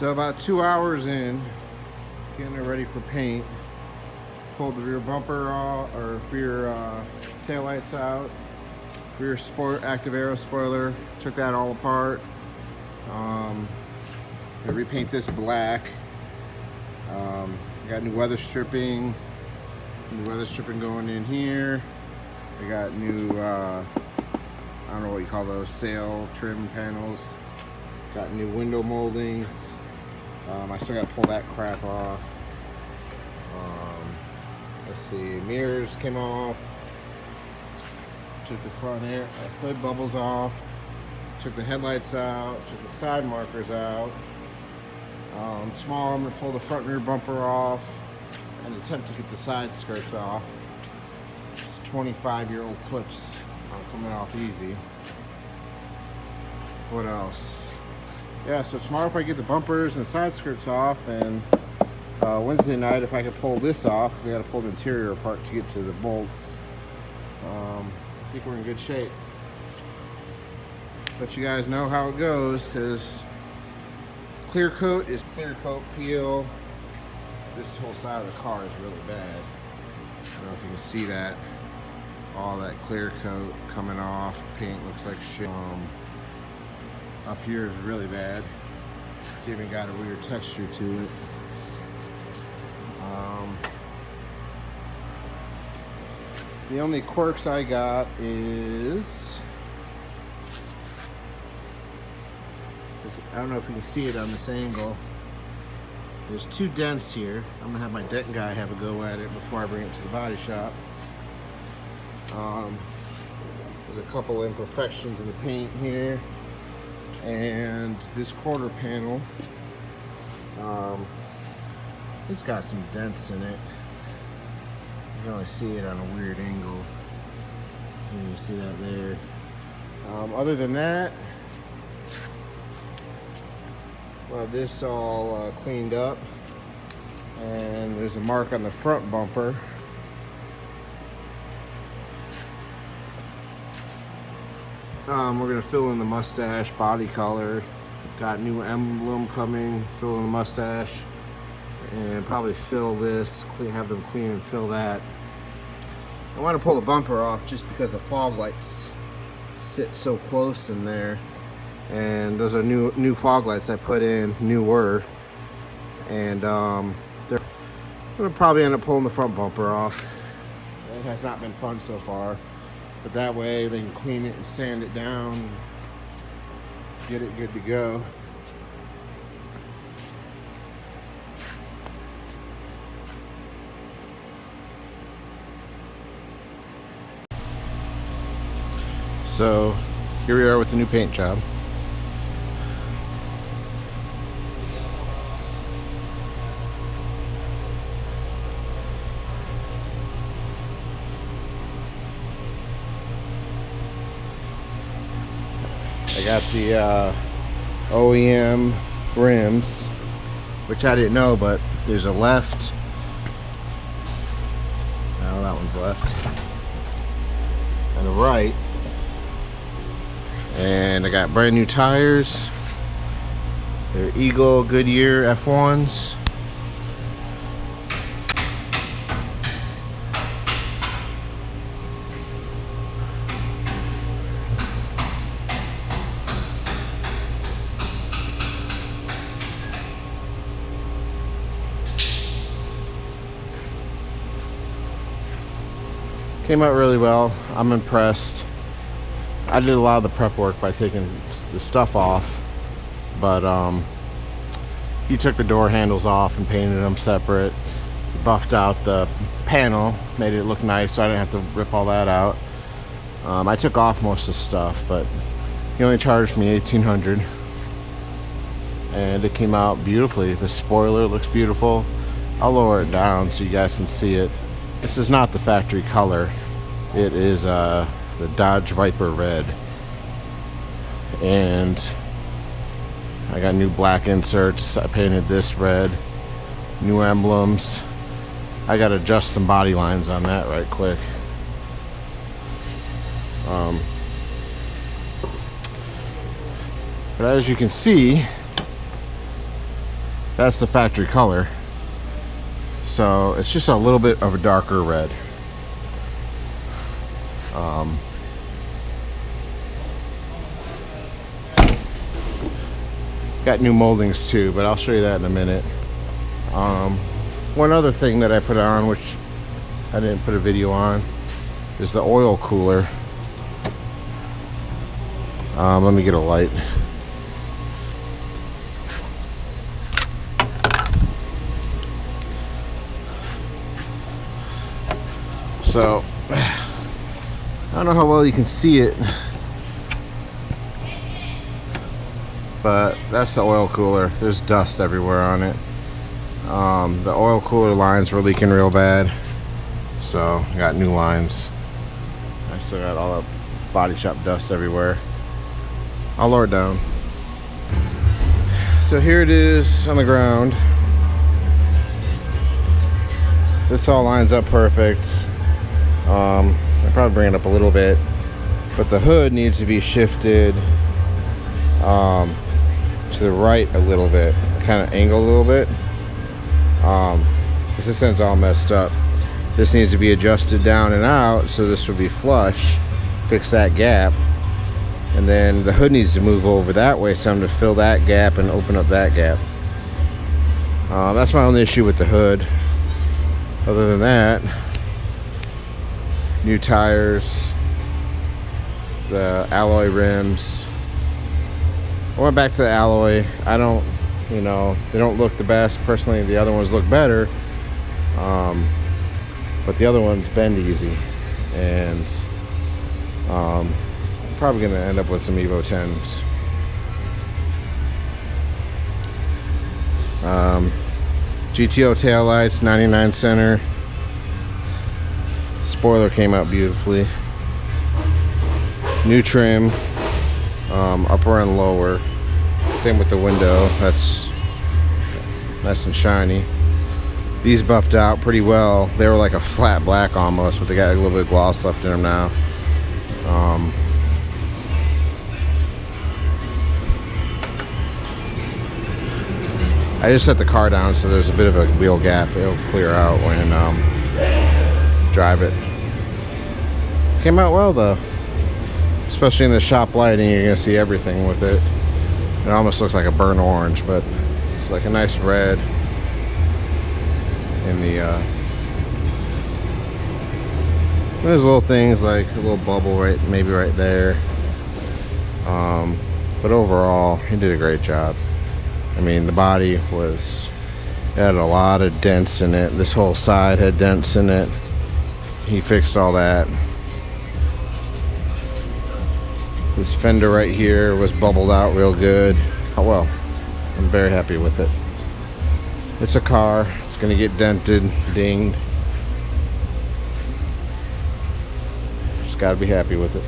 So about 2 hours in, getting it ready for paint. Pulled the rear bumper off, or rear taillights out. Rear sport active aero spoiler. Took that all apart. Gonna repaint this black. Got new weather stripping. New weather stripping going in here. I got new, I don't know what you call those, sail trim panels. Got new window moldings. I still got to pull that crap off. Let's see, mirrors came off. Took the front air hood bubbles off. Took the headlights out. Took the side markers out. Tomorrow I'm going to pull the front and rear bumper off and attempt to get the side skirts off. It's 25-year-old clips coming off easy. What else? Yeah, so tomorrow if I get the bumpers and the side skirts off, and Wednesday night if I can pull this off, because I got to pull the interior apart to get to the bolts, I think we're in good shape. Let you guys know how it goes, because clear coat is clear coat peel. This whole side of the car is really bad. I don't know if you can see that. All that clear coat coming off. Paint looks like shit. Up here is really bad. It's even got a weird texture to it. The only quirks I got is, I don't know if you can see it on this angle. There's 2 dents here. I'm gonna have my dent guy have a go at it before I bring it to the body shop. There's a couple imperfections in the paint here. And this quarter panel, it's got some dents in it. You can only see it on a weird angle. You can see that there. Other than that, well, this all cleaned up, and there's a mark on the front bumper. We're gonna fill in the mustache body color. Got new emblem coming. Fill in the mustache, and probably fill this. Have them clean and fill that. I want to pull the bumper off just because the fog lights sit so close in there, and those are new fog lights I put in, newer, and they're gonna probably end up pulling the front bumper off. It has not been fun so far. But that way they can clean it and sand it down, get it good to go. So here we are with the new paint job. I got the OEM rims, which I didn't know, but there's a left. No, that one's left. And a right. And I got brand new tires. They're Eagle Goodyear F1s. Came out really well. I'm impressed. I did a lot of the prep work by taking the stuff off, but he took the door handles off and painted them separate. Buffed out the panel, made it look nice, so I didn't have to rip all that out. I took off most of the stuff, but he only charged me $1,800, and it came out beautifully. The spoiler looks beautiful. I'll lower it down so you guys can see it. This is not the factory color. It is the Dodge Viper red. And I got new black inserts. I painted this red. New emblems. I gotta adjust some body lines on that right quick. But as you can see, That's the factory color. So it's just a little bit of a darker red. Got new moldings too, but I'll show you that in a minute. One other thing that I put on, which I didn't put a video on, is the oil cooler. Let me get a light. So, I don't know how well you can see it, but that's the oil cooler. There's dust everywhere on it. The oil cooler lines were leaking real bad, so I got new lines. I still got all the body shop dust everywhere. I'll lower it down. So here it is on the ground. This all lines up perfect. I'll probably bring it up a little bit, but the hood needs to be shifted to the right a little bit, kind of angle a little bit, because this end's all messed up. This needs to be adjusted down and out, so this would be flush, fix that gap, and then the hood needs to move over that way, so I'm to fill that gap and open up that gap. That's my only issue with the hood. Other than that, new tires, the alloy rims. I went back to the alloy. I don't, you know, they don't look the best. Personally, the other ones look better. But the other ones bend easy. And I'm probably going to end up with some Evo 10s. GTO taillights, 99 center. Spoiler came out beautifully. New trim, upper and lower. Same with the window. That's nice and shiny. These buffed out pretty well. They were like a flat black almost, but they got a little bit of gloss left in them now. I just set the car down so there's a bit of a wheel gap. It'll clear out when drive it. Came out well though, especially in the shop lighting. You're gonna see everything with it. It almost looks like a burnt orange, but it's like a nice red in the there's little things like a little bubble right, maybe right there, but overall he did a great job. I mean, the body had a lot of dents in it. This whole side had dents in it. He fixed all that. This fender right here was bubbled out real good. Oh well, I'm very happy with it. It's a car. It's gonna get dented, dinged. Just gotta be happy with it.